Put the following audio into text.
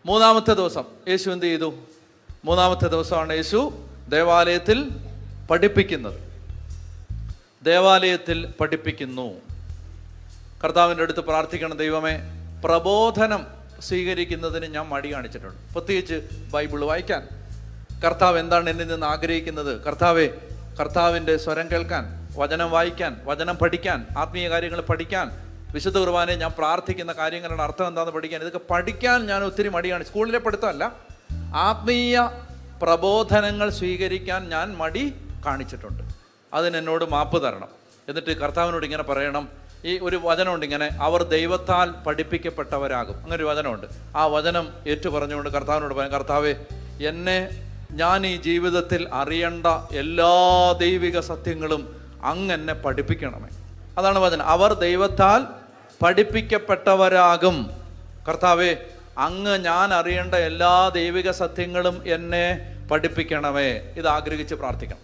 മൂന്നാമത്തെ ദിവസം യേശു എന്ത് ചെയ്തു? മൂന്നാമത്തെ ദിവസമാണ് യേശു ദേവാലയത്തിൽ പഠിപ്പിക്കുന്നത്. ദേവാലയത്തിൽ പഠിപ്പിക്കുന്നു. കർത്താവിൻ്റെ അടുത്ത് പ്രാർത്ഥിക്കണം, ദൈവമേ, പ്രബോധനം സ്വീകരിക്കുന്നതിന് ഞാൻ മടി കാണിച്ചിട്ടുണ്ട്, പ്രത്യേകിച്ച് ബൈബിൾ വായിക്കാൻ. കർത്താവ് എന്താണ് എന്നിൽ നിന്ന് ആഗ്രഹിക്കുന്നത്? കർത്താവെ, കർത്താവിൻ്റെ സ്വരം കേൾക്കാൻ, വചനം വായിക്കാൻ, വചനം പഠിക്കാൻ, ആത്മീയ കാര്യങ്ങൾ പഠിക്കാൻ, വിശുദ്ധ കുർബാനയെ ഞാൻ പ്രാർത്ഥിക്കുന്ന കാര്യങ്ങളുടെ അർത്ഥം എന്താണെന്ന് പഠിക്കാൻ, ഇതൊക്കെ പഠിക്കാൻ ഞാൻ ഒത്തിരി മടിയാണ്. സ്കൂളിലെ പഠിത്തമല്ല, ആത്മീയ പ്രബോധനങ്ങൾ സ്വീകരിക്കാൻ ഞാൻ മടി കാണിച്ചിട്ടുണ്ട്. അതിനെന്നോട് മാപ്പ് തരണം. എന്നിട്ട് കർത്താവിനോട് ഇങ്ങനെ പറയണം. ഈ ഒരു വചനമുണ്ട് ഇങ്ങനെ, അവർ ദൈവത്താൽ പഠിപ്പിക്കപ്പെട്ടവരാകും. അങ്ങനെ ഒരു വചനമുണ്ട്. ആ വചനം ഏറ്റു പറഞ്ഞുകൊണ്ട് കർത്താവിനോട് പറയാം, കർത്താവെ, ഞാൻ ഈ ജീവിതത്തിൽ അറിയേണ്ട എല്ലാ ദൈവിക സത്യങ്ങളും അങ്ങ് എന്നെ പഠിപ്പിക്കണമേ. അതാണ് വചനം. അവർ ദൈവത്താൽ പഠിപ്പിക്കപ്പെട്ടവരാകും. കർത്താവെ, അങ്ങ് ഞാൻ അറിയേണ്ട എല്ലാ ദൈവിക സത്യങ്ങളും എന്നെ പഠിപ്പിക്കണമേ. ഇത് ആഗ്രഹിച്ച് പ്രാർത്ഥിക്കണം.